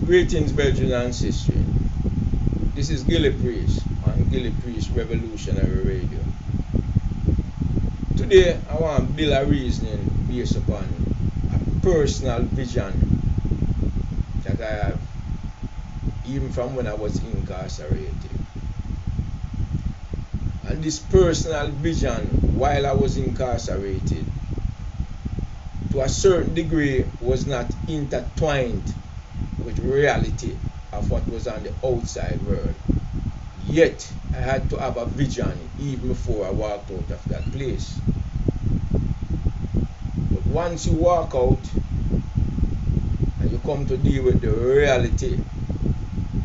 Greetings, brethren and sisters. This is Gillie on Gillie Revolutionary Radio. Today, I want to build a reasoning based upon a personal vision that I have even from when I was incarcerated. And this personal vision while I was incarcerated, to a certain degree, was not intertwined with reality of what was on the outside world. Yet, I had to have a vision even before I walked out of that place. But once you walk out and you come to deal with the reality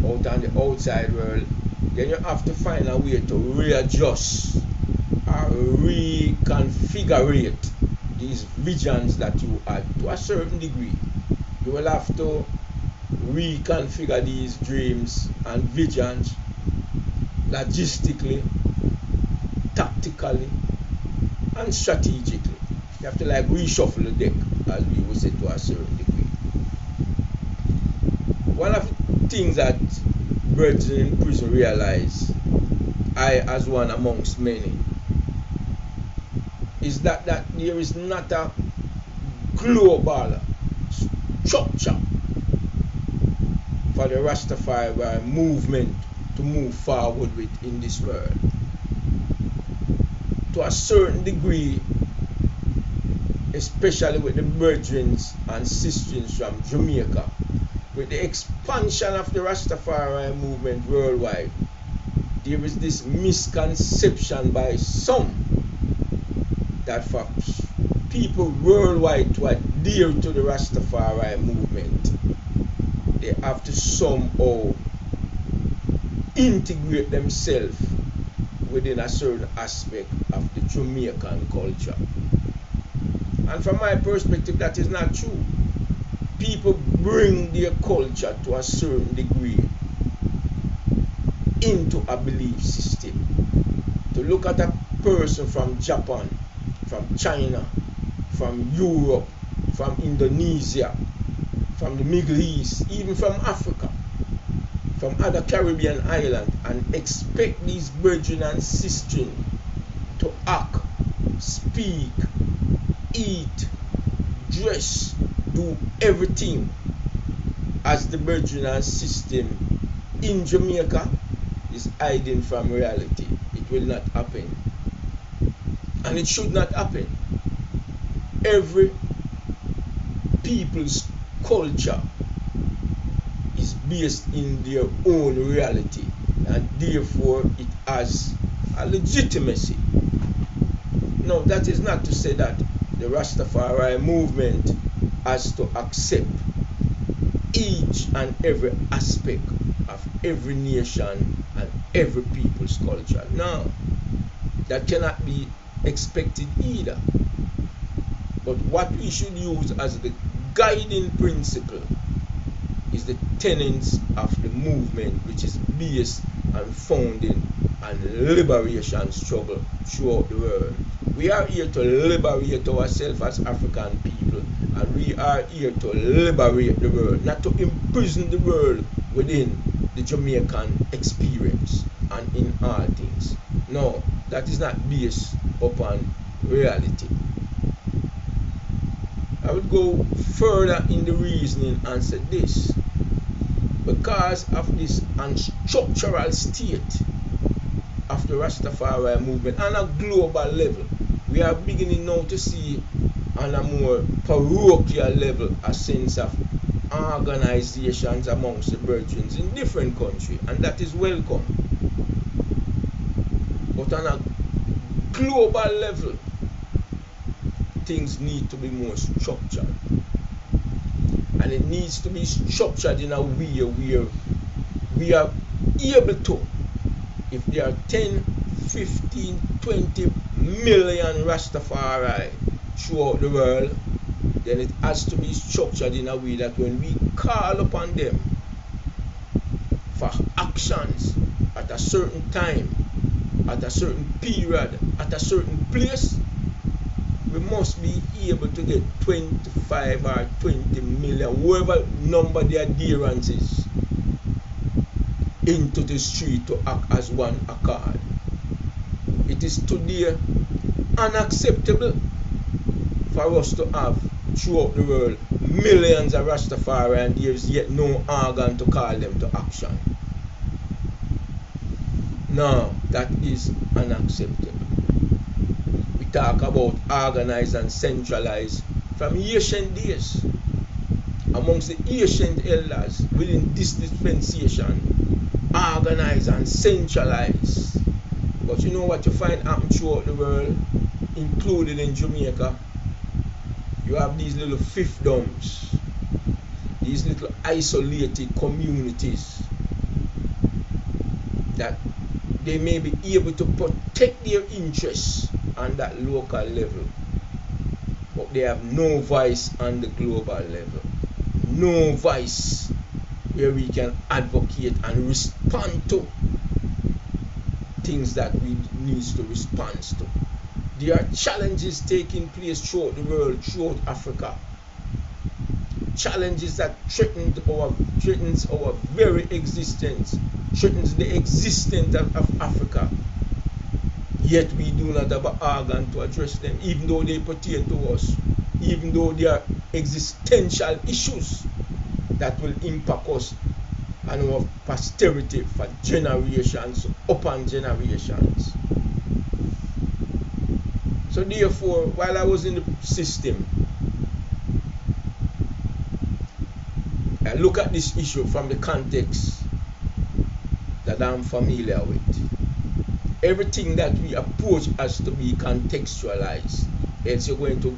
out on the outside world, then you have to find a way to readjust or reconfigure these visions that you had to a certain degree. You will have to reconfigure these dreams and visions logistically, tactically, and strategically. You have to like reshuffle the deck, as we would say, to a certain degree. One of the things that brethren in prison realize, I as one amongst many, is that there is not a global structure for the Rastafari movement to move forward with in this world. To a certain degree, especially with the brethren and sisters from Jamaica, with the expansion of the Rastafari movement worldwide, there is this misconception by some that for people worldwide to adhere to the Rastafari movement, they have to somehow integrate themselves within a certain aspect of the Jamaican culture. And from my perspective, that is not true. People bring their culture to a certain degree into a belief system. To look at a person from Japan, from China, from Europe, from Indonesia, from the Middle East, even from Africa, from other Caribbean islands, and expect these brethren and sisters to act, speak, eat, dress, do everything as the brethren and sisters in Jamaica, is hiding from reality. It will not happen. And it should not happen. Every people's culture is based in their own reality, and therefore it has a legitimacy. Now, that is not to say that the Rastafari movement has to accept each and every aspect of every nation and every people's culture. No, that cannot be expected either. But what we should use as the guiding principle is the tenets of the movement, which is based and founded on liberation struggle throughout the world. We are here to liberate ourselves as African people, and we are here to liberate the world, not to imprison the world within the Jamaican experience and in all things. No, that is not based upon reality. I would go further in the reasoning and say this: because of this unstructural state of the Rastafari movement on a global level, we are beginning now to see on a more parochial level a sense of organizations amongst the brethren in different countries, and that is welcome. But on a global level, things need to be more structured, and it needs to be structured in a way where we are able to, if there are 10, 15, 20 million Rastafari throughout the world, then it has to be structured in a way that when we call upon them for actions at a certain time, at a certain period, at a certain place, we must be able to get 25 or 20 million, whoever number the adherents is, into the street to act as one accord. It is today unacceptable for us to have throughout the world millions of Rastafari and there is yet no organ to call them to action. No, that is unacceptable. We talk about organized and centralized from ancient days. Amongst the ancient elders within this dispensation, organized and centralized. But you know what you find happen throughout the world, including in Jamaica? You have these little fiefdoms, these little isolated communities that they may be able to protect their interests on that local level, but they have no voice on the global level. No voice where we can advocate and respond to things that we need to respond to. There are challenges taking place throughout the world, throughout Africa. Challenges that threatens our very existence, threatens the existence of Africa. Yet we do not have an organ to address them, even though they pertain to us, even though they are existential issues that will impact us and our posterity for generations upon generations. So therefore, while I was in the system, I look at this issue from the context that I'm familiar with. Everything that we approach has to be contextualized, else you're going to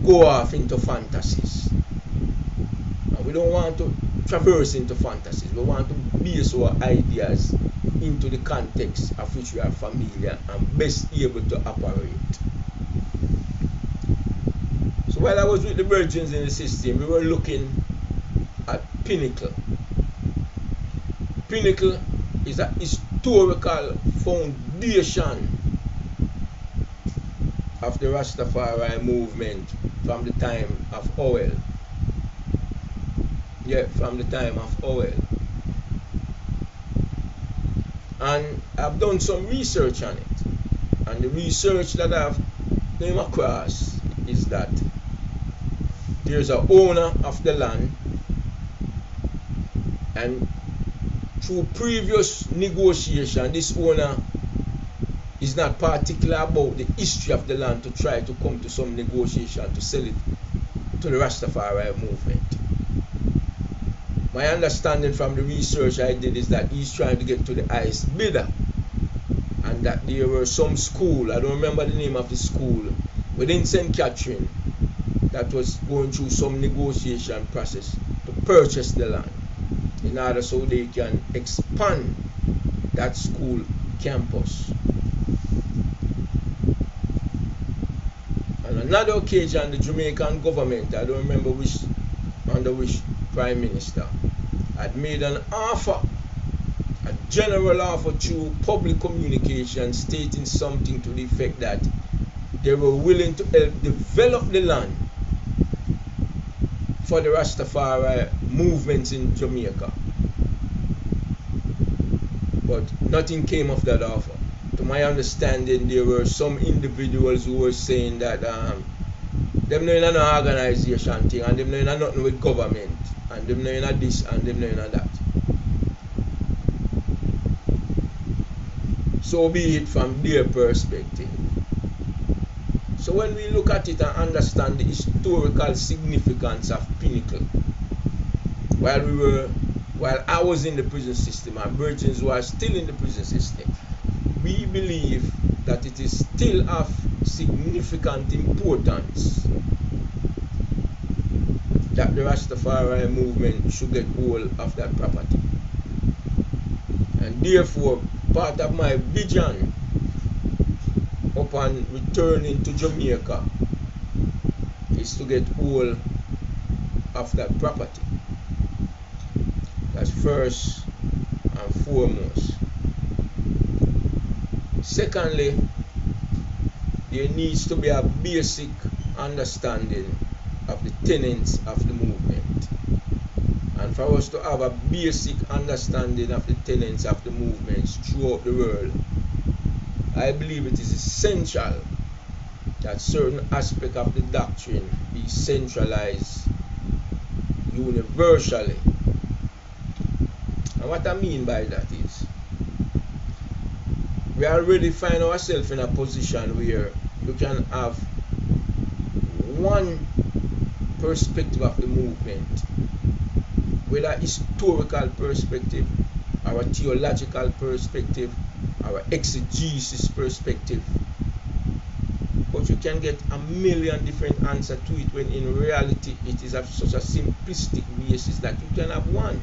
go off into fantasies. And we don't want to traverse into fantasies. We want to base our ideas into the context of which we are familiar and best able to operate. So while I was with the virgins in the system, we were looking at Pinnacle. Pinnacle is a historical foundation of the Rastafari movement from the time of oil. Yeah, from the time of oil. And I've done some research on it. And the research that I've came across is that there's an owner of the land, and through previous negotiation, this owner is not particular about the history of the land to try to come to some negotiation to sell it to the Rastafari movement. My understanding from the research I did is that he's trying to get to the highest bidder, and that there were some school, I don't remember the name of the school, within St. Catherine that was going through some negotiation process to purchase the land in order so they can expand that school campus. On another occasion, the Jamaican government, I don't remember under which Prime Minister, had made an offer, a general offer through public communication, stating something to the effect that they were willing to help develop the land for the Rastafari movements in Jamaica. But nothing came of that offer. To my understanding, there were some individuals who were saying that them no in an organization thing, and them no in nothing with government, and them no in this, and them no in that. So be it from their perspective. So when we look at it and understand the historical significance of Pinnacle, while I was in the prison system and virgins were still in the prison system, we believe that it is still of significant importance that the Rastafari movement should get hold of that property. And therefore, part of my vision upon returning to Jamaica is to get hold of that property. That's first and foremost. Secondly, there needs to be a basic understanding of the tenets of the movement. And for us to have a basic understanding of the tenets of the movements throughout the world, I believe it is essential that certain aspects of the doctrine be centralized universally. And what I mean by that is, we already find ourselves in a position where you can have one perspective of the movement, whether historical perspective, our theological perspective, our exegesis perspective. But you can get a million different answers to it, when in reality it is of such a simplistic basis that you can have one.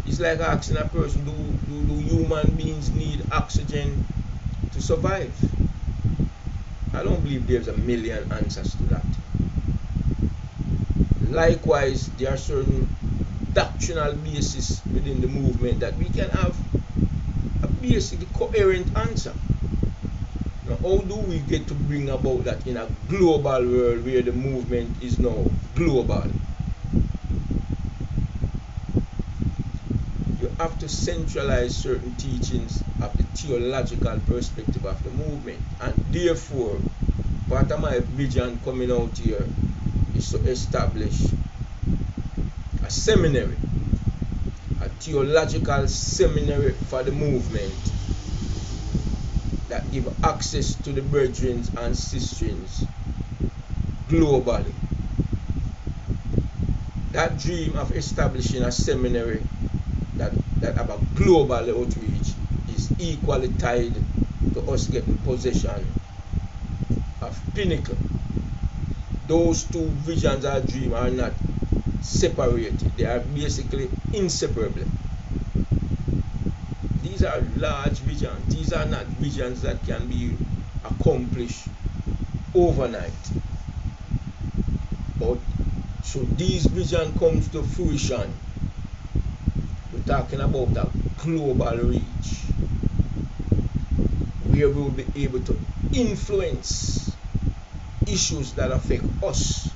It's like asking a person, do human beings need oxygen to survive? I don't believe there's a million answers to that. Likewise, there are certain doctrinal bases within the movement that we can have a basic coherent answer. Now, how do we get to bring about that in a global world where the movement is now global? You have to centralize certain teachings of the theological perspective of the movement, and therefore part of my vision coming out here is to establish a seminary, a theological seminary for the movement, that give access to the brethren and sisters globally. That dream of establishing a seminary that have a global outreach is equally tied to us getting possession of Pinnacle. Those two visions or dreams are not separated, they are basically inseparable. These are large visions. These are not visions that can be accomplished overnight. But so these visions comes to fruition, we're talking about a global reach, where we will be able to influence issues that affect us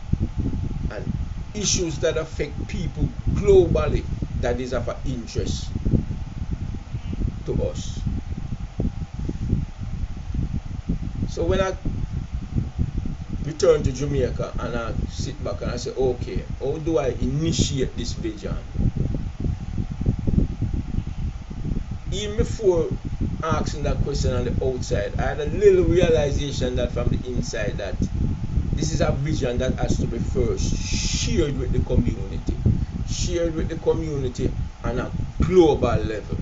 and issues that affect people globally that is of interest to us. So when I return to Jamaica and I sit back and I say, okay, how do I initiate this vision? Even before asking that question on the outside, I had a little realization that from the inside that this is a vision that has to be first shared with the community. Shared with the community on a global level.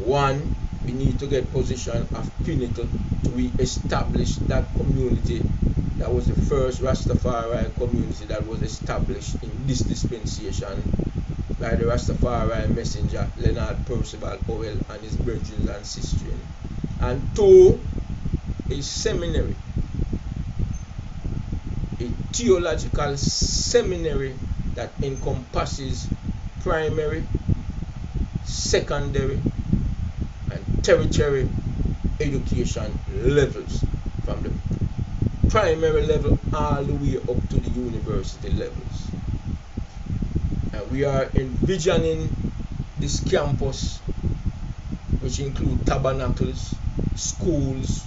One, we need to get possession of Pinnacle to re-establish that community that was the first Rastafari community that was established in this dispensation by the Rastafari messenger Leonard Percival Howell and his brethren and sisters. And two, a seminary, a theological seminary that encompasses primary, secondary, and tertiary education levels, from the primary level all the way up to the university levels. And we are envisioning this campus, which include tabernacles, schools,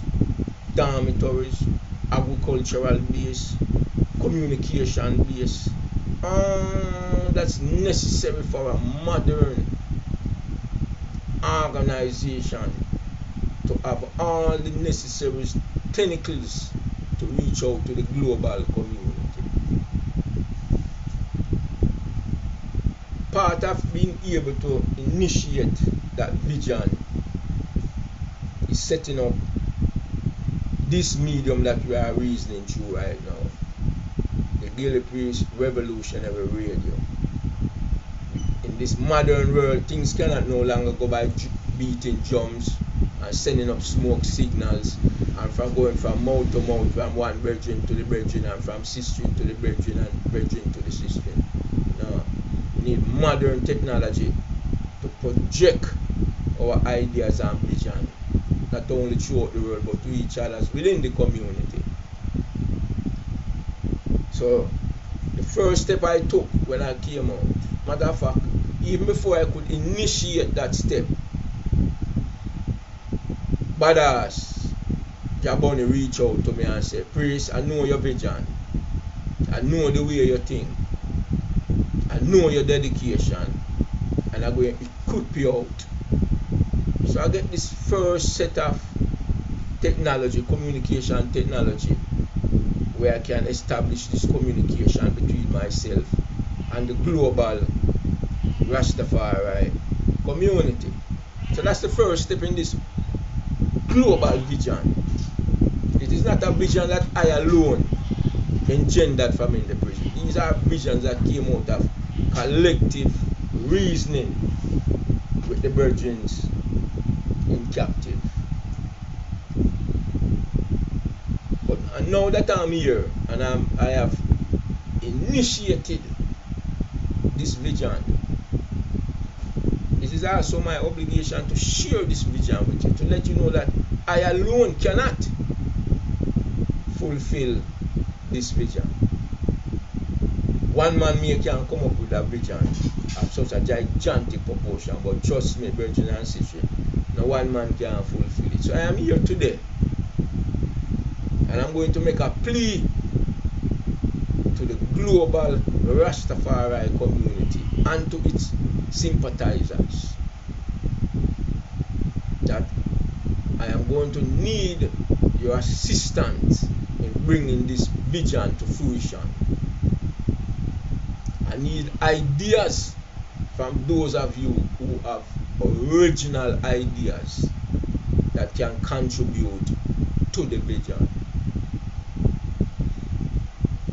dormitories, agricultural base, communication base, that's necessary for a modern organization to have all the necessary tentacles to reach out to the global community. Part of being able to initiate that vision is setting up this medium that we are reasoning through right now, the Gillie Revolutionary Radio. In this modern world, things cannot no longer go by beating drums and sending up smoke signals, and from going from mouth to mouth, from one brethren to the brethren, and from sister to the brethren and brethren to the sister. No, we need modern technology to project our ideas and vision not only throughout the world, but to each other within the community. So the first step I took when I came out, matter of fact, even before I could initiate that step, badass Jaboni reached out to me and said, Priest, I know your vision, I know the way you think, I know your dedication, and I'm going to equip you out. So I get this first set of technology, communication technology, where I can establish this communication between myself and the global Rastafari community. So that's the first step in this global vision. It is not a vision that I alone engendered from in the prison. These are visions that came out of collective reasoning with the brethren in captive. But now that I'm here and I have initiated this vision, it is also my obligation to share this vision with you, to let you know that I alone cannot fulfill this vision. One man may can come up with a vision of such a gigantic proportion, but trust me, brethren and sisters, no one man can fulfill it. So I am here today, and I'm going to make a plea to the global Rastafari community and to its sympathizers that I am going to need your assistance in bringing this vision to fruition. I need ideas from those of you who have original ideas that can contribute to the vision.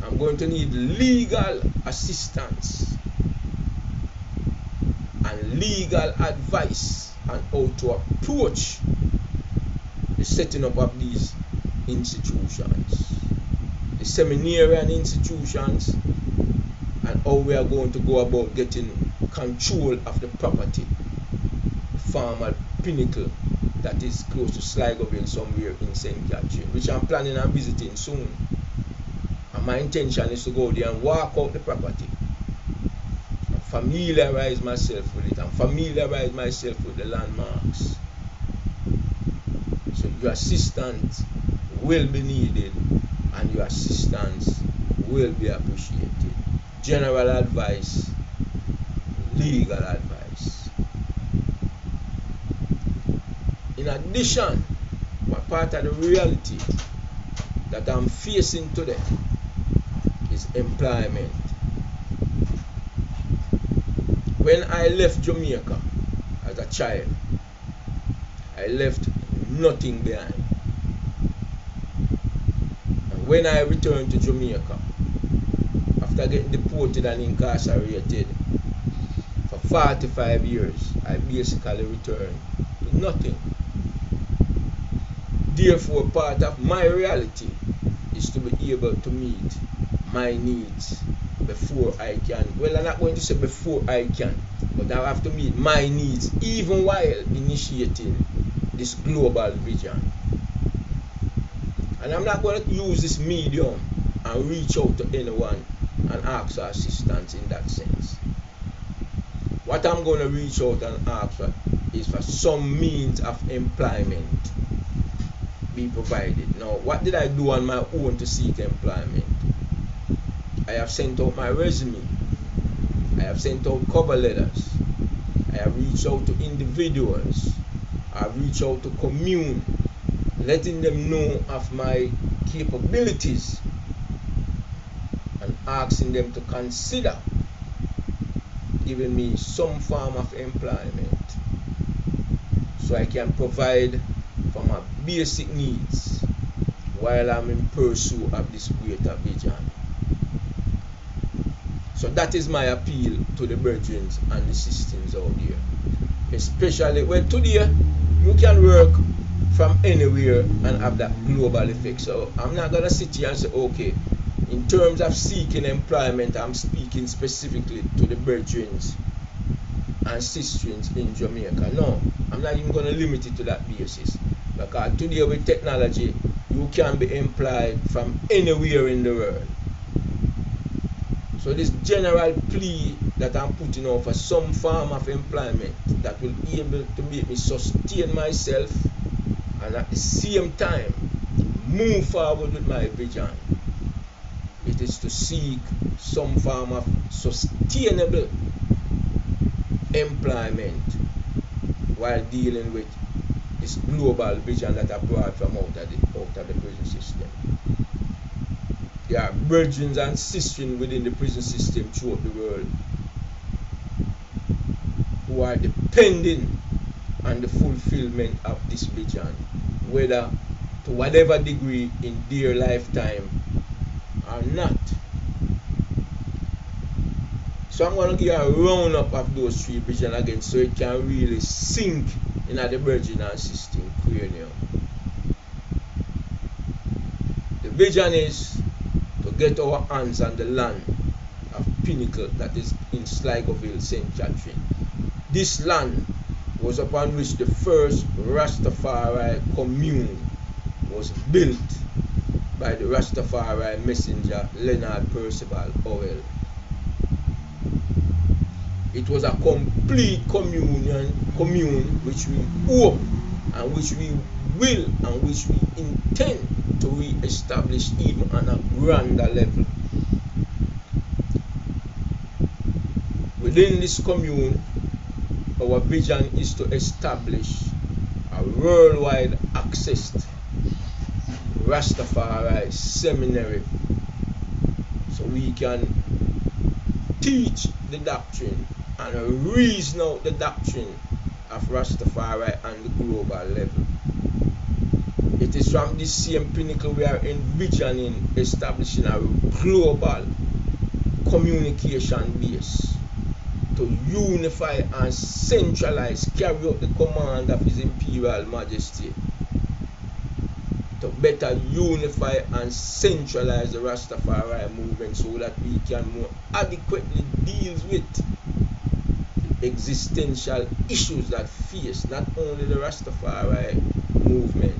I'm going to need legal assistance and legal advice on how to approach the setting up of these institutions, the seminarian institutions, and how we are going to go about getting control of the property, the formal pinnacle that is close to Sligoville somewhere in St. Catherine, which I'm planning on visiting soon. And my intention is to go there and walk out the property and familiarize myself with it and familiarize myself with the landmarks. So your assistance will be needed and your assistance will be appreciated. General advice, legal advice. In addition, one part of the reality that I'm facing today is employment. When I left Jamaica as a child, I left nothing behind. And when I returned to Jamaica, after getting deported and incarcerated for 45 years, I basically returned to nothing. Therefore, part of my reality is to be able to meet my needs before I can. Well, I'm not going to say before I can, but I have to meet my needs even while initiating this global vision. And I'm not going to use this medium and reach out to anyone and ask for assistance in that sense. What I'm going to reach out and ask for is for some means of employment be provided. Now, what did I do on my own to seek employment? I have sent out my resume. I have sent out cover letters. I have reached out to individuals. I have reached out to commune, letting them know of my capabilities and asking them to consider giving me some form of employment so I can provide for my basic needs while I'm in pursuit of this greater vision. So that is my appeal to the brethren and the systems out there. Especially, well, today you can work from anywhere and have that global effect. So I'm not going to sit here and say, okay, in terms of seeking employment, I'm speaking specifically to the brethren and sisters in Jamaica. No, I'm not even going to limit it to that basis. Because today with technology, you can be employed from anywhere in the world. So this general plea that I'm putting out for some form of employment that will be able to make me sustain myself and at the same time move forward with my vision. It is to seek some form of sustainable employment while dealing with this global vision that I brought from out of the prison system. There are brethren and sisters within the prison system throughout the world who are depending on the fulfillment of this vision, whether to whatever degree in their lifetime or not. So I'm going to give a roundup of those three visions again so it can really sink in the brethren and sisters cranium. The vision is to get our hands on the land of Pinnacle that is in Sligoville, St. Catherine. This land was upon which the first Rastafari commune was built by the Rastafari messenger Leonard Percival Howell. It was a complete commune which we hope and which we will and which we intend to re-establish even on a grander level. Within this commune, our vision is to establish a worldwide accessed Rastafari seminary so we can teach the doctrine and reason out the doctrine of Rastafari on the global level. It is from this same pinnacle we are envisioning establishing a global communication base to unify and centralize, carry out the command of His Imperial Majesty, to better unify and centralize the Rastafari movement so that we can more adequately deal with the existential issues that face not only the Rastafari movement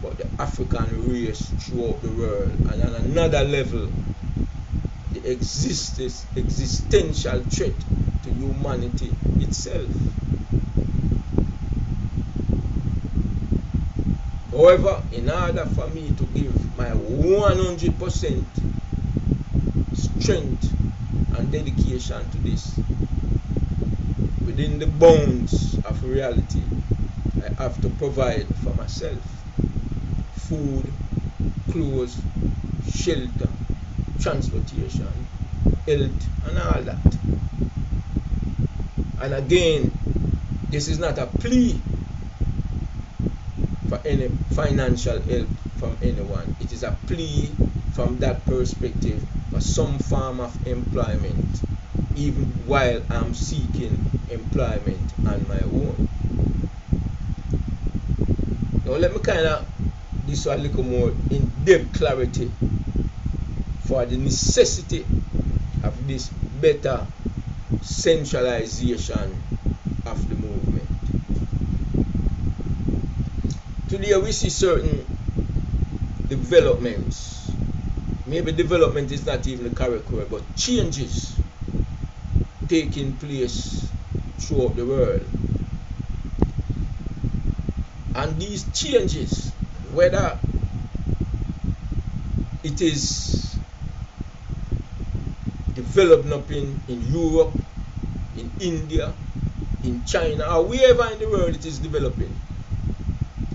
but the African race throughout the world, and on another level the existential threat to humanity itself. However, in order for me to give my 100% strength and dedication to this within the bounds of reality, I have to provide for myself food, clothes, shelter, transportation, health, and all that. And again, this is not a plea for any financial help from anyone. It is a plea from that perspective for some form of employment, even while I'm seeking employment on my own. Now let me kind of this a little more in-depth clarity for the necessity of this better centralization of the movement. Today we see certain developments. Maybe development is not even the correct word, but changes taking place throughout the world. And these changes, whether it is developing up in Europe, in India, in China, or wherever in the world it is developing,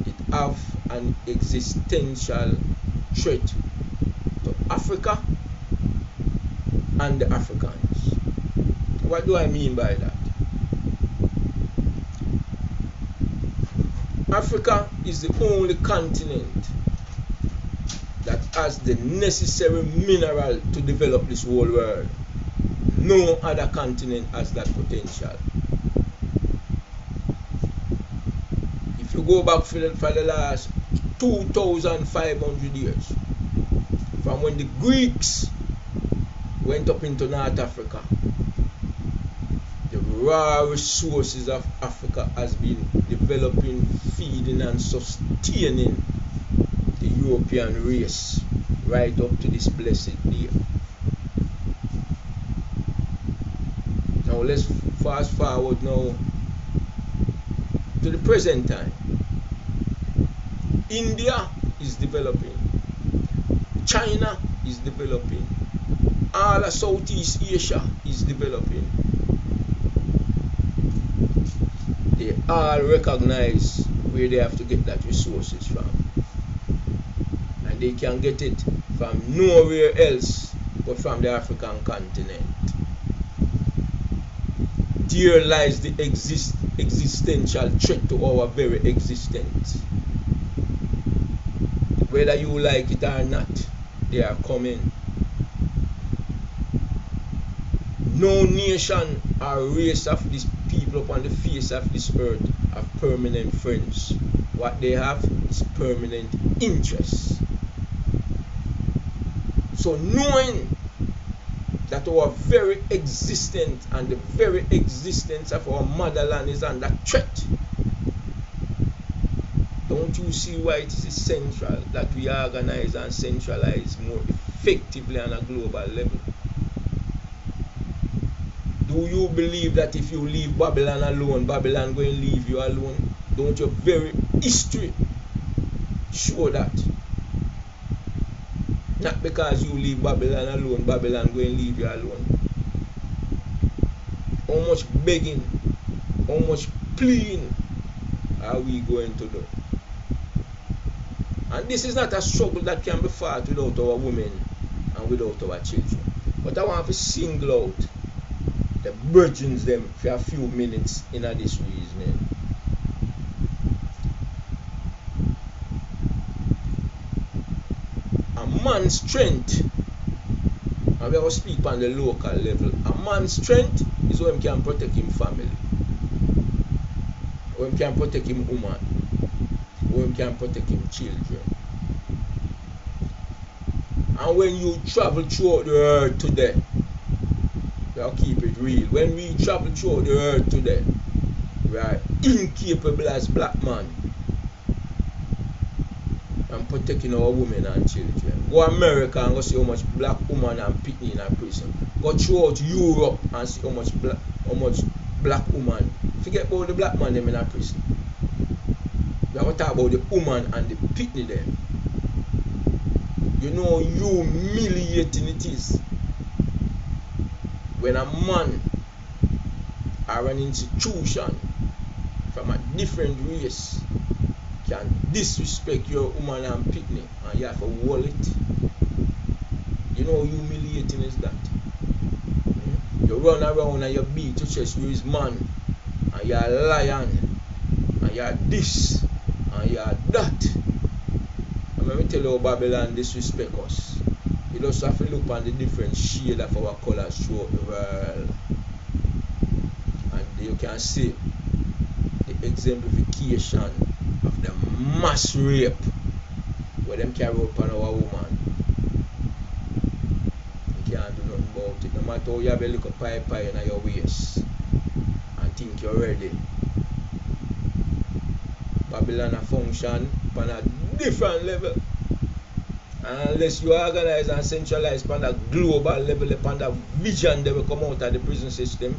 it have an existential threat to Africa and the Africans. What do I mean by that? Africa is the only continent that has the necessary mineral to develop this whole world. No other continent has that potential. If you go back for the last 2,500 years, from when the Greeks went up into North Africa, the raw resources of Africa has been developing, feeding and sustaining the European race right up to this blessed day. Now let's fast forward now to the present time. India is developing, China is developing, all of Southeast Asia is developing. They all recognize where they have to get that resources from, and they can get it from nowhere else but from the African continent. There lies the existential threat to our very existence. Whether you like it or not, they are coming. No nation or race of these people upon the face of this earth have permanent friends. What they have is permanent interests. So knowing that our very existence and the very existence of our motherland is under threat, don't you see why it is essential that we organize and centralize more effectively on a global level? Do you believe that if you leave Babylon alone, Babylon going to leave you alone? Don't your very history show that? Not because you leave Babylon alone, Babylon going to leave you alone. How much begging, how much pleading are we going to do? And this is not a struggle that can be fought without our women and without our children. But I want to single out the virgins them for a few minutes in this reasoning. A man's strength, and we will speak on the local level, a man's strength is when he can protect his family, when he can protect his woman, when he can protect his children. And when you travel throughout the earth today, I'll keep it real. When we travel throughout the earth today, we are incapable as black man and protecting our women and children. Go America and go see how much black woman and picnic in a prison. Go throughout Europe and see how much black woman. Forget about the black man them in a prison. We are going to talk about the woman and the picnic there. You know how humiliating it is when a man or an institution from a different race can disrespect your woman and picnic and you have to hold it. You know how humiliating is that? You run around and you beat your chest, you is man and you're a lion and you're this and you're that. And let me tell you how Babylon disrespect us. You just have to look on the different shade of our colors throughout the world. And you can see the exemplification of the mass rape where them carry out on our woman. You can't do nothing about it. No matter how you have a little pie in your waist and think you're ready. Babylon function on a different level. And unless you organize and centralize on a global level, upon the vision that will come out of the prison system,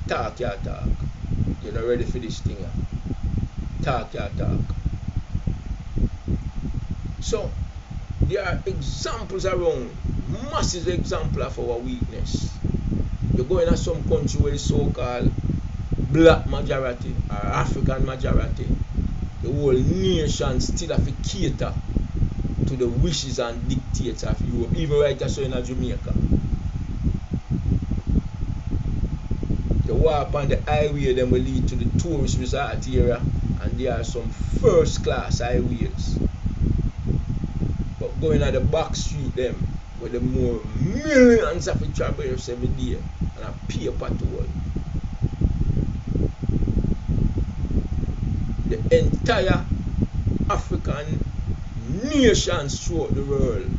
talk your talk. You're not ready for this thing. Talk your talk. So, there are examples around, massive example of our weakness. You go in some country where it's so-called black majority or African majority, the whole nation still have to cater to the wishes and dictates of Europe, even right so in Jamaica. The walk on the highway then will lead to the tourist resort area, and there are some first class highways. But going at the back street them with the more millions of travelers every day and a paper toll. The entire African nations throughout the world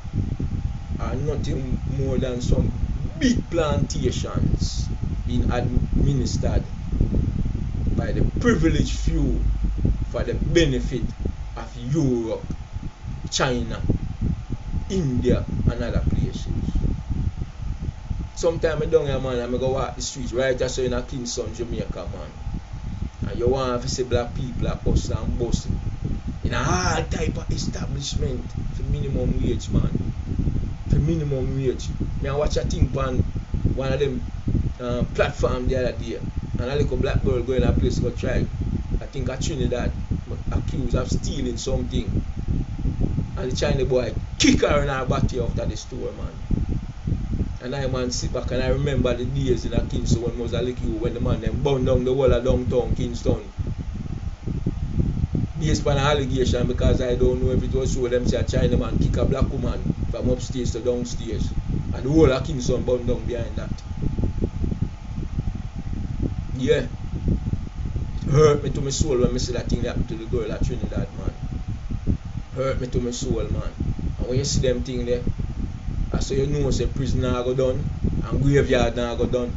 are nothing more than some big plantations being administered by the privileged few for the benefit of Europe, China, India, and other places. Sometimes I down here, man, I go walk the streets right just so in Kingston, Jamaica, man. And you want to see black people at us and busting in all type of establishment for minimum wage, man. For minimum wage. Me I watch a thing on one of them platform the other day, and a little black girl going to a place go try, I think a Trinidad, accused of stealing something, and the Chinese boy kick her in her body after the store, man. And I man sit back and I remember the days in a Kingston when I was a little, when the man them burn down the whole of downtown Kingston based on an allegation, because I don't know if it was so them say a China man kick a black woman from upstairs to downstairs, and the whole of Kingston burned down behind that. Yeah, it hurt me to my soul when I see that thing happen to the girl at Trinidad, man. Hurt me to my soul, man. And when you see them thing there, so you know say prison now go done and graveyard now go done.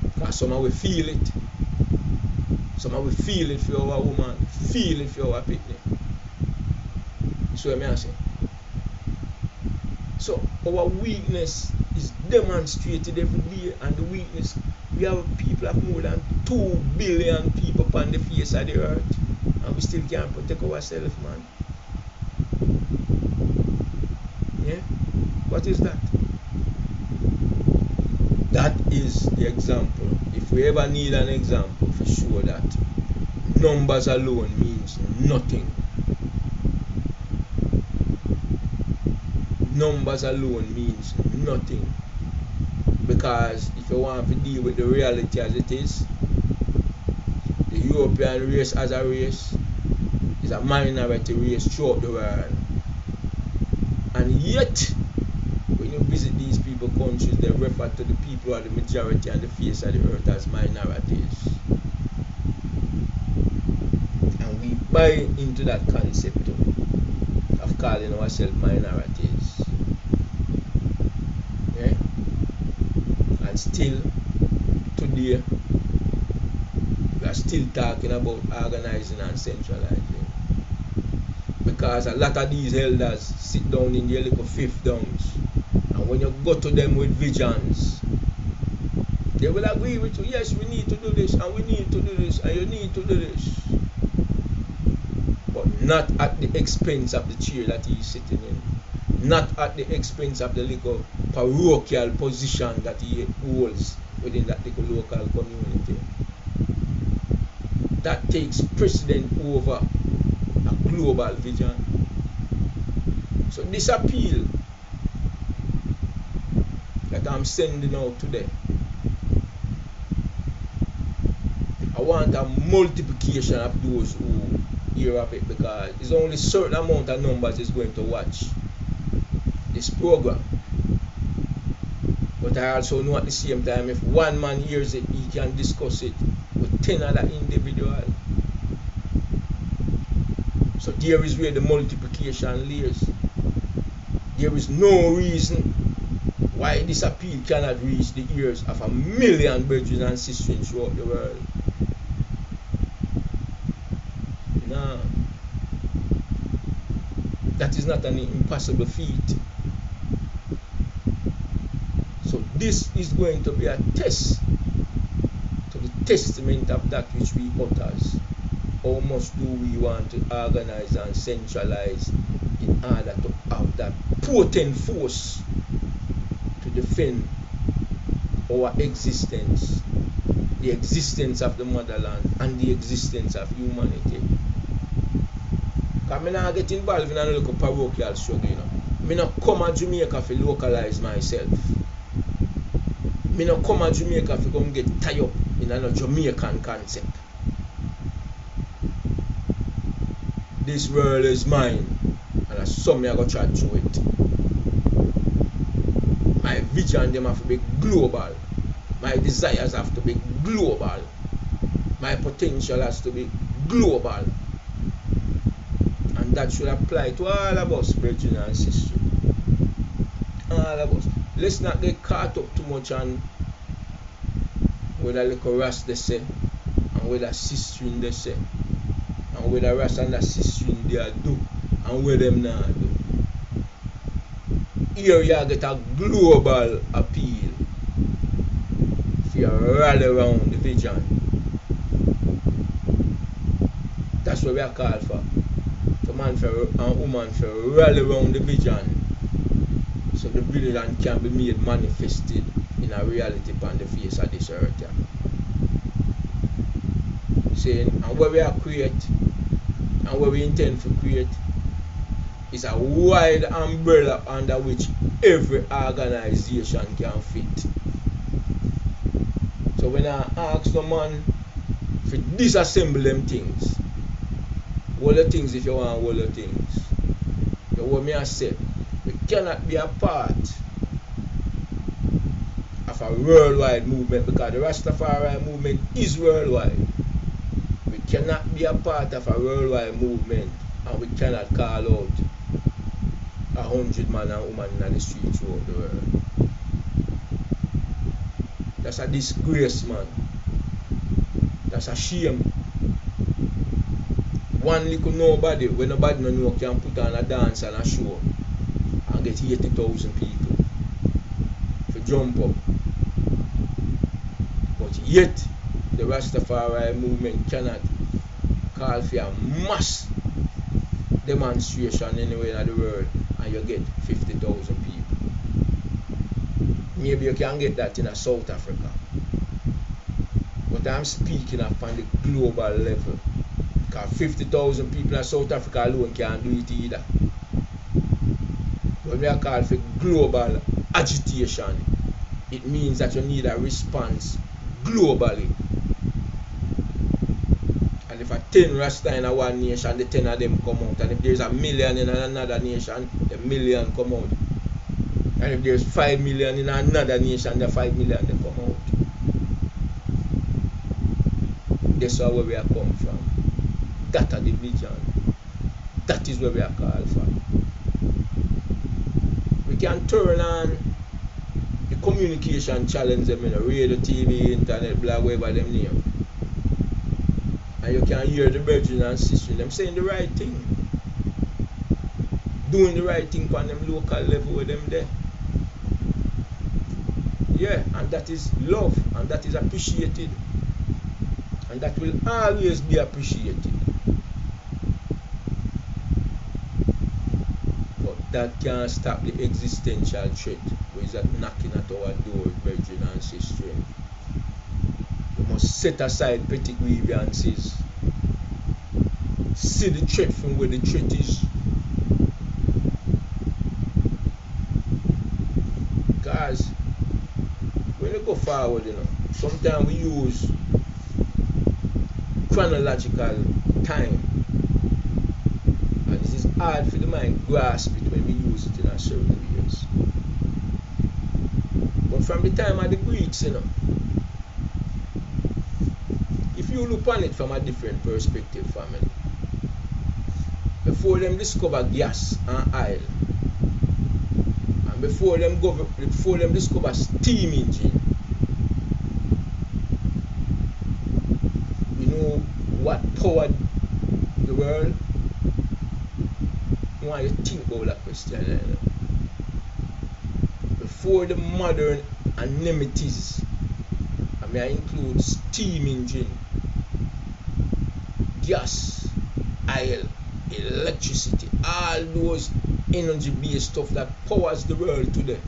Because somehow we feel it. Somehow we feel it for our woman, feel it for our picnic. So I say. So our weakness is demonstrated every day, and the weakness, we have people have more than 2 billion people upon the face of the earth, and we still can't protect ourselves, man. Yeah? What is that? That is the example. If we ever need an example for sure that numbers alone means nothing. Numbers alone means nothing. Because if you want to deal with the reality as it is, the European race as a race is a minority race throughout the world. And yet, when you visit these people countries, they refer to the people as the majority and the face of the earth as minorities. And we buy into that concept of calling ourselves minorities. Yeah? And still, today, we are still talking about organizing and centralizing. Because a lot of these elders sit down in their little fiefdoms, and when you go to them with visions, they will agree with you. Yes, we need to do this, and we need to do this, and you need to do this, but not at the expense of the chair that he is sitting in, not at the expense of the little parochial position that he holds within that little local community. That takes precedence over a global vision. So this appeal that I'm sending out today, I want a multiplication of those who hear of it, because it's only a certain amount of numbers is going to watch this program. But I also know at the same time, if one man hears it, he can discuss it with 10 other individuals. So there is where the multiplication lays. There is no reason why this appeal cannot reach the ears of 1 million brethren and sisters throughout the world. No. That is not an impossible feat. So this is going to be a test to the testament of that which we utters. How much do we want to organize and centralize in order to have that potent force to defend our existence, the existence of the motherland, and the existence of humanity? Because I not get involved in a little parochial struggle, you know. I not come to Jamaica to localize myself. I not come to Jamaica to come get tied up in a Jamaican concept. This world is mine, and as some me I go try to do it. My vision them have to be global. My desires have to be global. My potential has to be global. And that should apply to all of us, brethren and sisters. all of us. Let's not get caught up too much on whether little Ras they say, and whether sistering they say, and whether Ras and the sistering they are do, and where them not do. Here you get a global appeal for you rally around the vision. That's what we are called for. The man and woman for rally around the vision, so the vision can be made manifested in a reality upon the face of this earth. Yeah. Saying, and what we are create, and what we intend to create, is a wide umbrella under which every organization can fit. So when I ask the man to disassemble them things, all the things if you want all the things, you what me I say, we cannot be a part of a worldwide movement, because the Rastafari movement is worldwide. We cannot be a part of a worldwide movement, and we cannot call out 100 man and woman in the streets throughout the world. That's a disgrace, man. That's a shame. One little nobody, when nobody no know, can put on a dance and a show and get 80,000 people to jump up. But yet, the Rastafari movement cannot call for a mass demonstration anywhere in the world and you get 50,000 people. Maybe you can get that in South Africa. But I'm speaking upon the global level. Because 50,000 people in South Africa alone can't do it either. When we are called for global agitation, it means that you need a response globally. And if a 10 Rasta in one nation, the 10 of them come out. And if there's a million in another nation, the million come out. And if there's 5 million in another nation, the 5 million they come out. That's where we are come from. That is the vision. That is where we are called for. We can turn on the communication challenge them in the radio, TV, internet, blog, whatever them name. And you can hear the brethren and sisters them saying the right thing. Doing the right thing on them local level with them there. Yeah, and that is love, and that is appreciated. And that will always be appreciated. But that can't stop the existential threat which is knocking at our door, brethren and sisters. We must set aside petty grievances. See the threat from where the threat is. Because when you go forward, sometimes we use chronological time, and this is hard for the mind grasp it when we use it in a certain ways. But from the time of the Greeks, if you look on it from a different perspective, family, before them discover gas and oil, and before them discover steam engine, what powered the world? Why you think about that question? Before the modern amenities, I mean, I include steam engine, gas, oil, electricity, all those energy-based stuff that powers the world today.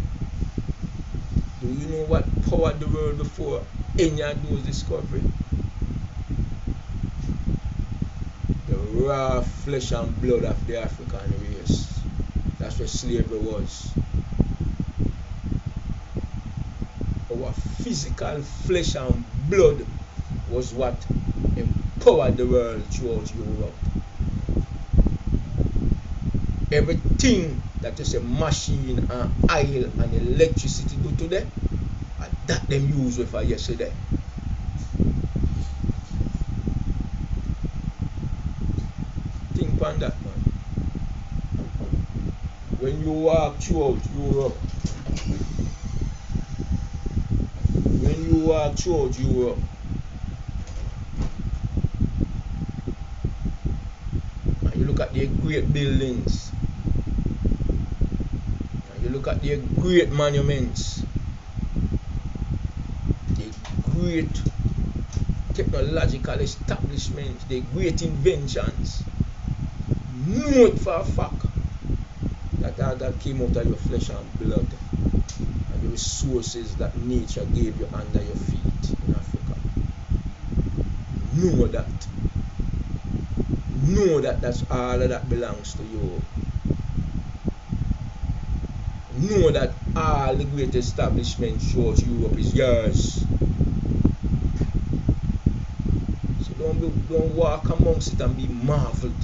Do you know what powered the world before any of those discoveries? Raw flesh and blood of the African race. That's what slavery was. Our physical flesh and blood was what empowered the world throughout Europe. Everything that is a machine and oil and electricity do today, and that them use with for yesterday. Think on that, man. When you walk throughout Europe, and you look at the great buildings, and you look at the great monuments, the great technological establishments, the great inventions, know it for a fact that all that came out of your flesh and blood, and the resources that nature gave you under your feet in Africa. Know that. Know that that's all of that belongs to you. Know that all the great establishments throughout Europe is yours. So don't walk amongst it and be marveled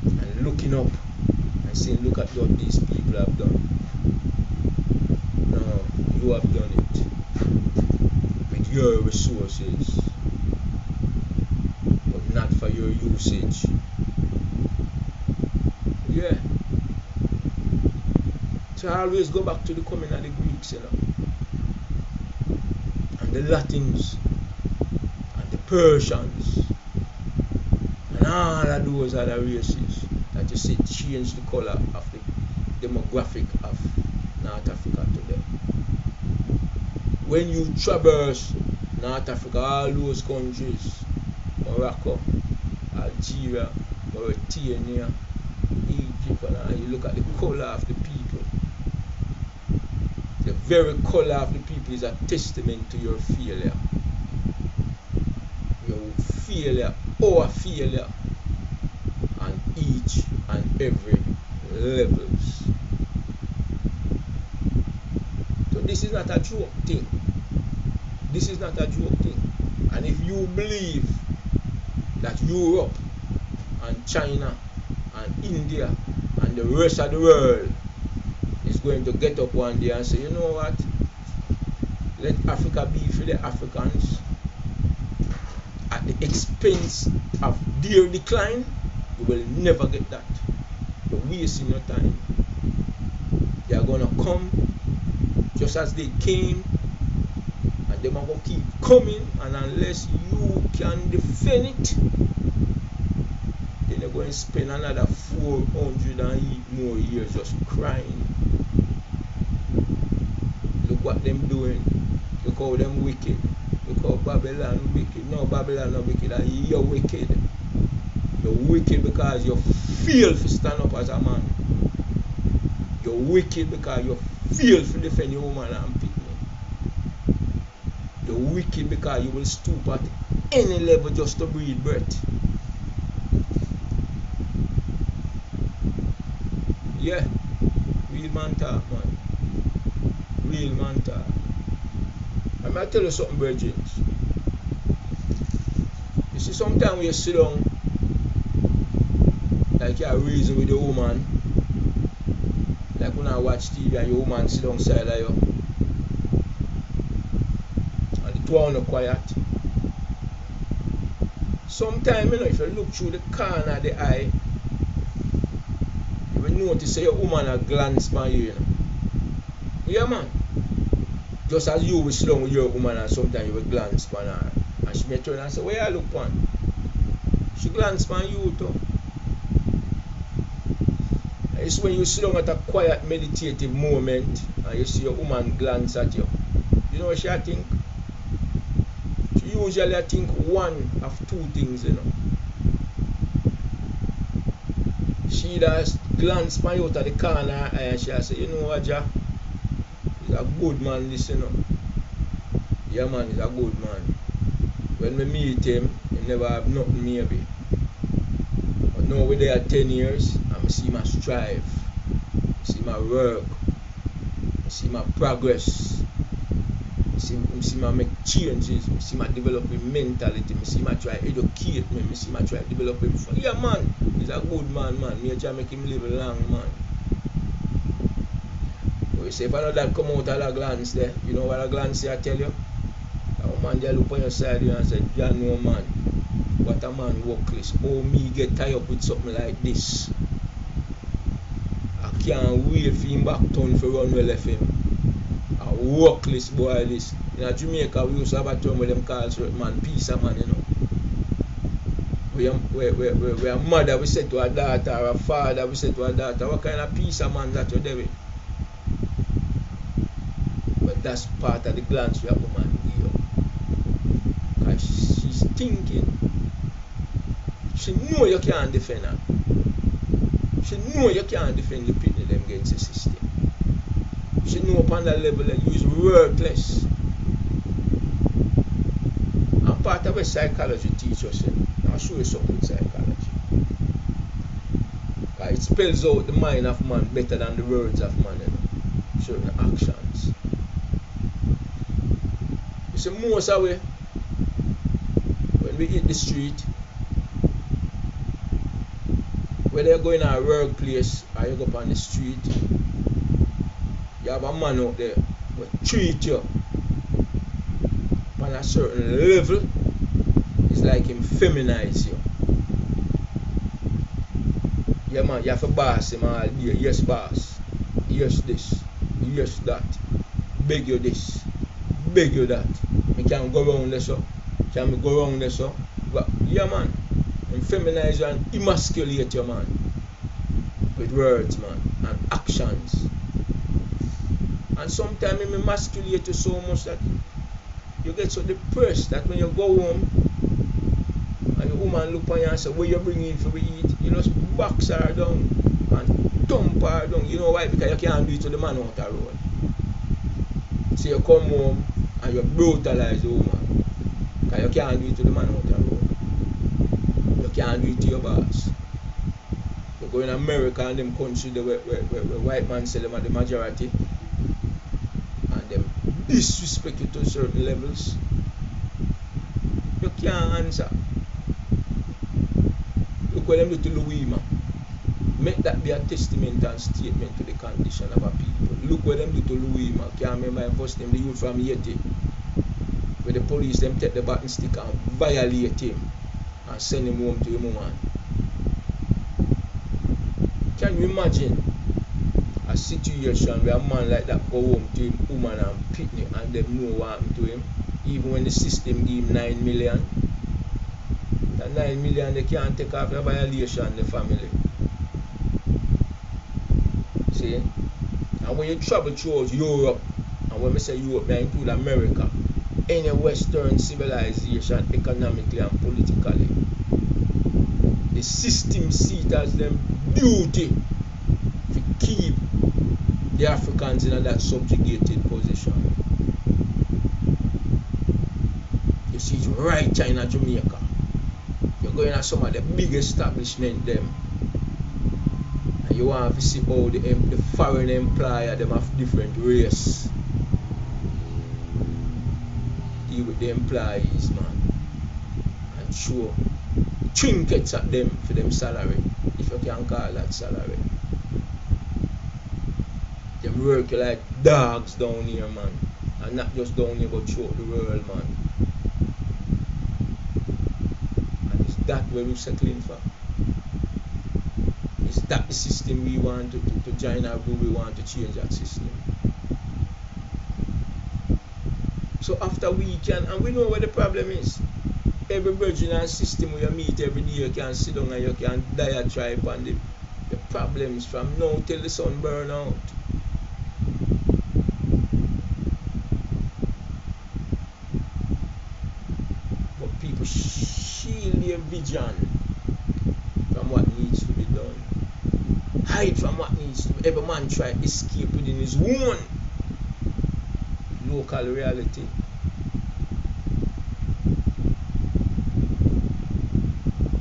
and looking up and saying, look at what these people have done. No, you have done it with your resources, but not for your usage. Yeah. So I always go back to the coming of the Greeks, and the Latins, and the Persians, and all of those other races that you see change the color of the demographic of North Africa today. When you traverse North Africa, all those countries, Morocco, Algeria, Mauritania, Egypt, and you look at the color of the people. The very color of the people is a testament to your failure. Your failure, our failure, on each and every levels. So this is not a joke thing. This is not a joke thing. And if you believe that Europe and China and India and the rest of the world is going to get up one day and say, you know what, let Africa be for the Africans at the expense of their decline, you will never get that. You're wasting your time. They are going to come just as they came, and they are going to keep coming, and unless you can defend it, then they're going to spend another 400 and more years just crying. Look what them doing. Look how them wicked. Look how Babylon wicked. No, Babylon not wicked. You're wicked. You're wicked because you fail to stand up as a man. You're wicked because you fail to defend your woman and people. You're wicked because you will stoop at any level just to breathe breath. Yeah, real man talk, man. Real man talk. I might tell you something, virgins. You see, sometimes when you sit down, like you reason with your woman, like when I watch TV and your woman sit down side of you, and the two are not quiet. Sometimes, if you look through the corner of the eye, you will notice your woman a glance by you, Yeah, man. Just as you will sit down with your woman and sometimes you will glance on her. And she may turn and say, where you look on? She glance on you too. It's when you sit down at a quiet meditative moment and you see your woman glance at you. You know what she think? She usually think one of two things, She does glance on you out of the corner and she say, you know what, Jack? He's a good man, this, Yeah, man, he's a good man. When we meet him, he never have nothing maybe. But now we're there 10 years, and I see him strive. I see him work. I see him progress. I see him make changes. I see him develop his mentality. I see him try to educate me. I see him try to develop him. Yeah, man, he's a good man, man. Me try to make him live long, man. So you say, if I know that come out of that glance there, you know what a glance I tell you? That man just look on your side and say, yeah, no, man. What a man workless. Oh, me get tied up with something like this. can't wait for him back town for run well left him. A workless boy this. In Jamaica we used to have a term where them call certain man piece of man, you know. We a mother we say to a daughter, or a father we say to a daughter, what kind of piece of man that you're doing? But that's part of the glance we have a man give. Because she's thinking. She know you can't defend her. She know you can't defend the people them against the system. She know upon that level that you is worthless. And part of a psychology teacher said, I'll show you something with psychology. It spells out the mind of man better than the words of man, you know, certain actions. You see, most of we, when we hit the street, whether you go in a workplace or you go up on the street, you have a man out there who treat you on a certain level. It's like him feminize you. Yeah man, you have to boss him all day. Yes boss, yes this, yes that, beg you this, beg you that. You can't go around this so, can me go around this so. But yeah man, him feminize you and emasculate you man. With words man, and actions. And sometimes him emasculate you so much that you get so depressed that when you go home and your woman look on you and say, what you bring in for we eat? You just box her down and thump her down. You know why? Because you can't do it to the man out the road. So you come home and you brutalize the woman. Because you can't do it to the man out the road. You can't do it to your boss. You go in America and them country where white man say them are the majority. And them disrespect you to certain levels. You can't answer. Look what them do to Louima. Make that be a testament and statement to the condition of our people. Look what them do to Louima. Can't remember first time the youth from Haiti. Where the police them take the button stick and violate him and send him home to him woman. Can you imagine a situation where a man like that go home to him woman and picnic and them know what happened to him? Even when the system give him 9 million. That 9 million they can't take off the violation the family. See? And when you travel throughout Europe, and when I say Europe, I include America, any Western civilization economically and politically, the system sees it as them duty to keep the Africans in that subjugated position. You see it right here in Jamaica. You're going to some of the big establishment them. And you want to see how the foreign employer them have different race. Deal with the employees, man. And show trinkets at them for them salary, if you can call that salary. Them work like dogs down here, man. And not just down here but throughout the world, man. And is that where we're settling for? Is that the system we want to join or do we want to change that system? So after we can, and we know what the problem is. Every virgin and system where you meet every day, you can sit down and you can diatribe on the problems from now till the sun burn out. But people shield their vision from what needs to be done. Hide from what needs to be. Every man try to escape within his own local reality.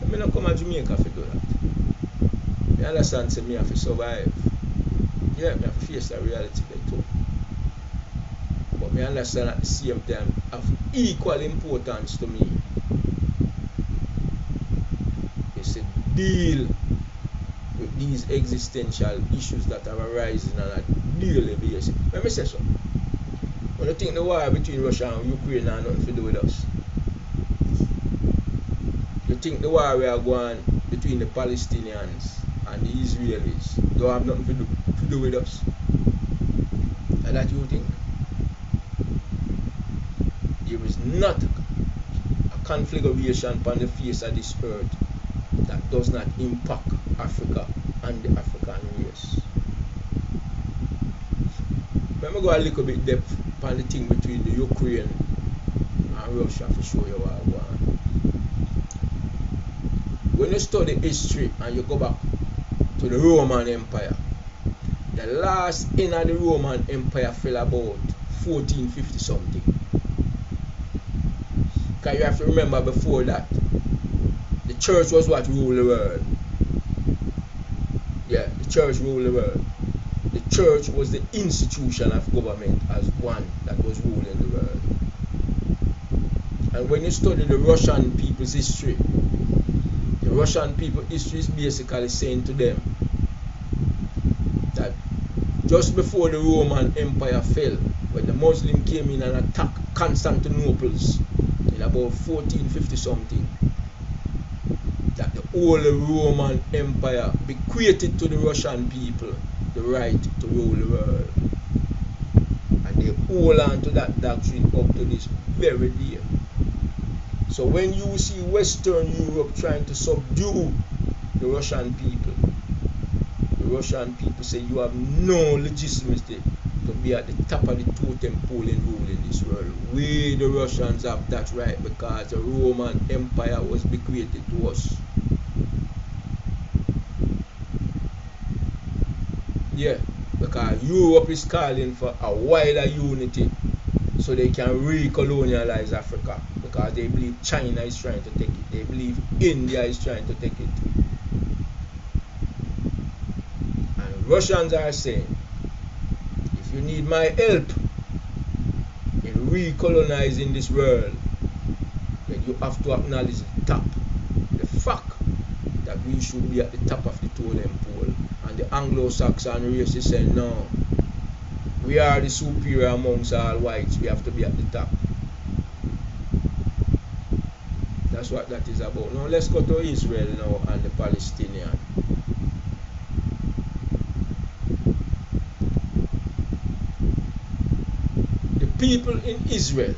I don't come to Jamaica to do that. I understand say me have to survive. Yeah, me have to face that reality there too. But me understand at the same time of equal importance to me is to deal with these existential issues that are arising on a daily basis. Let me say so. When you think the war between Russia and Ukraine has nothing to do with us. You think the war we are going between the Palestinians and the Israelis don't have nothing to do with us. And that you think? There is not a conflagration upon the face of this earth that does not impact Africa and the African race. Let me go a little bit depth upon the thing between the Ukraine and Russia to show you what I want. When you study history and you go back to the Roman Empire, the last end of the Roman Empire fell about 1450 something. Because you have to remember before that, the church was what ruled the world. Yeah, the church ruled the world. The church was the institution of government as one that was ruling the world. And when you study the Russian people's history, the Russian people's history is basically saying to them that just before the Roman Empire fell, when the Muslim came in and attacked Constantinople in about 1450 something, that the whole Roman Empire bequeathed to the Russian people the right to rule the world. And they hold on to that doctrine up to this very day. So when you see Western Europe trying to subdue the Russian people say you have no legitimacy to be at the top of the totem pole in ruling this world. We the Russians have that right because the Roman Empire was bequeathed to us. Yeah, because Europe is calling for a wider unity so they can recolonialize Africa, because they believe China is trying to take it, they believe India is trying to take it. And Russians are saying, if you need my help in recolonizing this world, then you have to acknowledge the fact that we should be at the top of the totem pole. And the Anglo-Saxon race is saying, no, we are the superior amongst all whites, we have to be at the top. That's what that is about. Now let's go to Israel now and the Palestinian. The people in Israel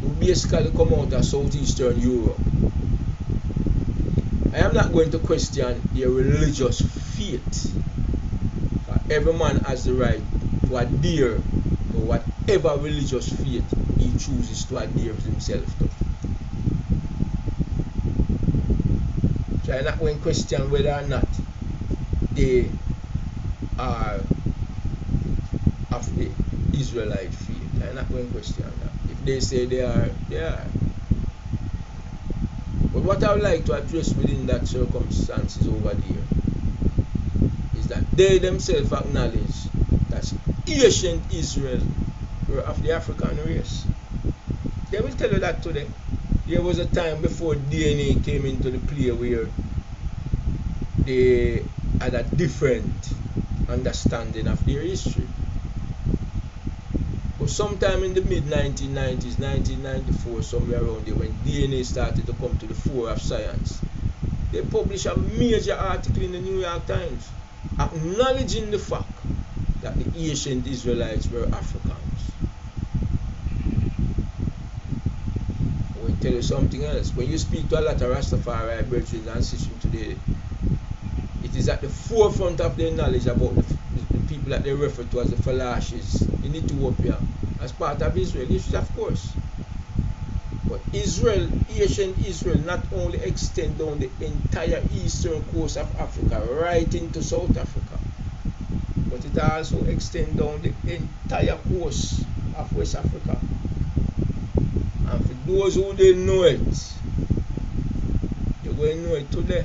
who basically come out of southeastern Europe, I am not going to question their religious faith. Every man has the right to adhere to whatever religious faith he chooses to adhere himself to. So I'm not going to question whether or not they are of the Israelite faith. I'm not going to question that. If they say they are, they are. But what I would like to address within that circumstances over there is that they themselves acknowledge that ancient Israel were of the African race. They will tell you that today. There was a time before DNA came into the play where they had a different understanding of their history. But sometime in the mid-1990s, 1994, somewhere around there, when DNA started to come to the fore of science, they published a major article in the New York Times acknowledging the fact that the ancient Israelites were Africans. I will tell you something else. When you speak to a lot of Rastafari brethren and sisters today, it is at the forefront of their knowledge about the people that they refer to as the Falashis in Ethiopia as part of Israel. Yes, of course. But Israel, ancient Israel, not only extend down the entire eastern coast of Africa, right into South Africa, but it also extend down the entire coast of West Africa. And for those who didn't know it, you're going to know it today.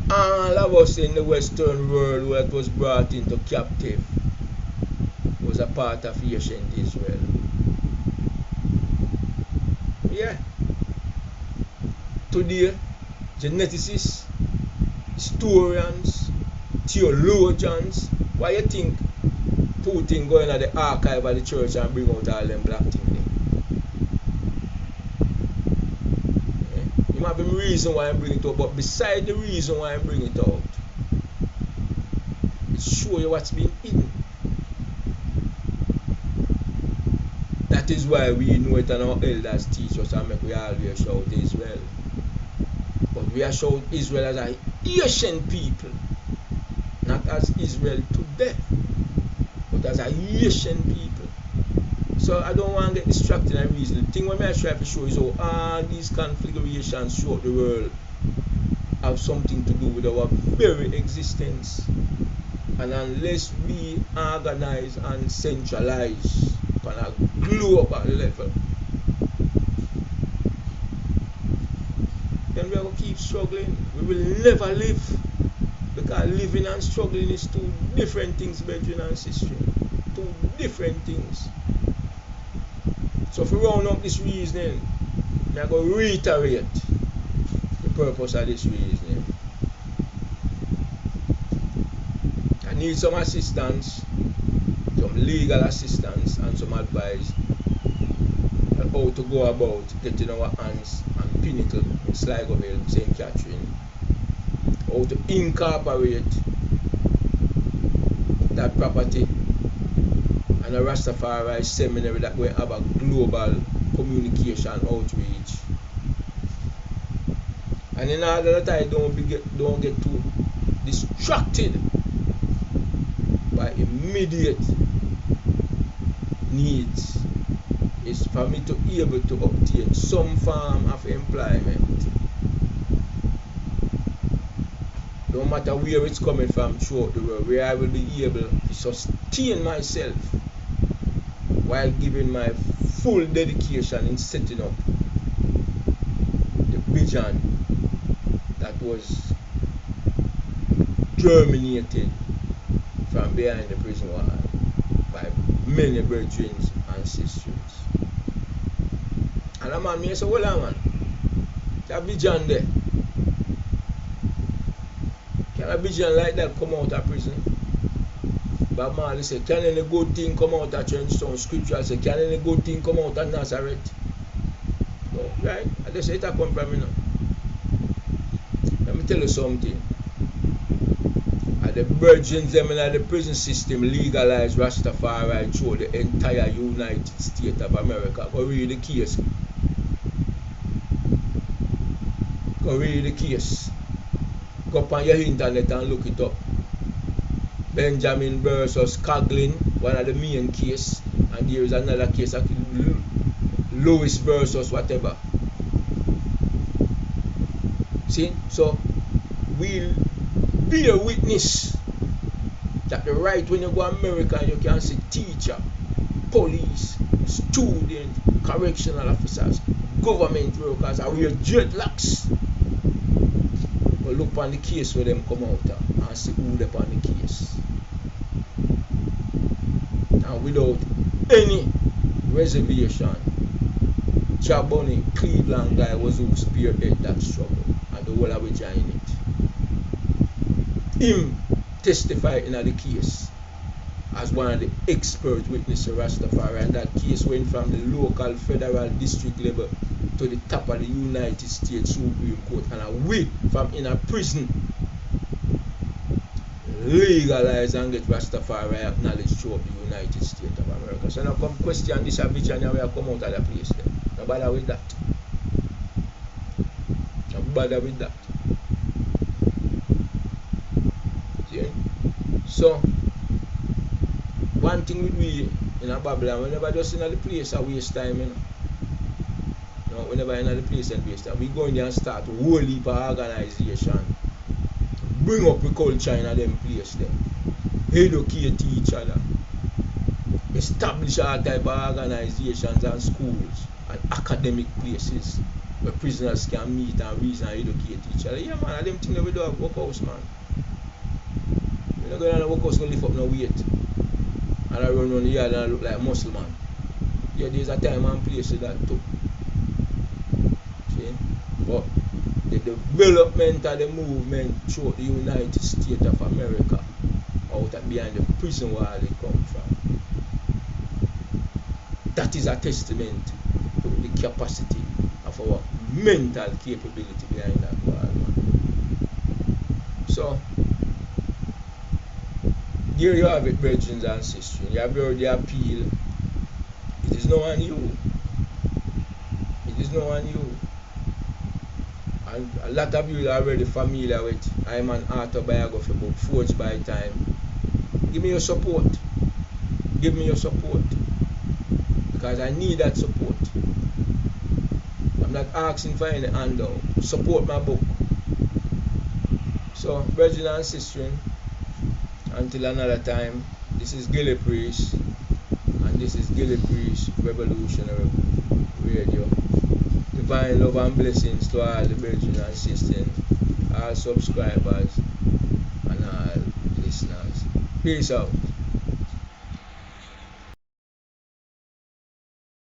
All of us in the Western world that was brought into captive was a part of ancient Israel. Yeah. Today, geneticists, historians, theologians, why you think Putin going at the archive of the church and bring out all them black things there? Yeah. have a reason why I bring it out, but beside the reason why I bring it out, it shows you what's been hidden. That is why we know it and our elders teach us and make we always shout Israel. But we are shout Israel as a Haitian people, not as Israel today, but as a Haitian people. So I don't want to get distracted and reason. The thing what I try to show is how all these configurations throughout the world have something to do with our very existence. And unless we organize and centralize on a global level, then we are going to keep struggling. We will never live. Because living and struggling is two different things, brethren and sisters. Two different things. So if we round up this reasoning, I'm going to reiterate the purpose of this reasoning. I need some assistance, some legal assistance and some advice on how to go about getting our hands on Pinnacle in Sligoville, St. Catherine. How to incorporate that property and a Rastafari seminary that will have a global communication outreach. And in order that I don't get too distracted by immediate needs, is for me to be able to obtain some form of employment. No matter where it's coming from throughout the world, where I will be able to sustain myself while giving my full dedication in setting up the vision that was germinated from behind the prison wall by many brethren and sisters. And a man, me say, hold on, man, that vision there, can a vision like that come out of prison? But man, say, can any good thing come out of Trenchtown? Scripture say, can any good thing come out of Nazareth? No, right? I just say it come from me now. Let me tell you something. The virgins them in the prison system legalized Rastafari through the entire United States of America. Go read the case. Go read the case. Go up on your internet and look it up. Benjamin versus Coughlin, one of the main case, and there is another case, Lewis versus whatever. See, so we'll bear witness that the right when you go to America, you can see teacher, police, student, correctional officers, government workers, and we are dreadlocks. But look on the case where them come out and see who they on the case. And without any reservation, Chaboni, Cleveland guy was who spearheaded that struggle, and the whole of we joined it. Him testified in the case as one of the expert witnesses Rastafari, and that case went from the local, federal, district level to the top of the United States Supreme Court, and away from in a prison legalize and get Rastafari acknowledged throughout the United States of America. So now come question this vision and we have come out of the place there. No bother with that. No bother with that. See? So one thing with we in a Babylon, we never just in the place and waste time, you know. No, we never in the place and waste time. We go in there and start a whole heap of organization. Bring up the culture in them place there. Educate each other. Establish all type of organizations and schools and academic places where prisoners can meet and reason and educate each other. Yeah man, them things we do have workhouse, man. We're not going to the workhouse going to lift up no weight. And I run around the yard and I look like a muscle man. Yeah, there's a time and place for that too. See? But the development of the movement throughout the United States of America, out of behind the prison wall they come from, that is a testament to the capacity of our mental capability behind that ball, man. So, there you have it, brethren and sisters. You have heard the appeal. It is now on you. It is now on you. And a lot of you are already familiar with I'm an autobiography book, Forged by Time. Give me your support. Give me your support. Because I need that support. I'm not asking for any handout. Support my book. So, brethren and sisters, until another time, this is Gillie Priest, and this is Gillie Priest Revolutionary Radio. Divine love and blessings to all the brethren and sisters, all subscribers, and all listeners. Peace out.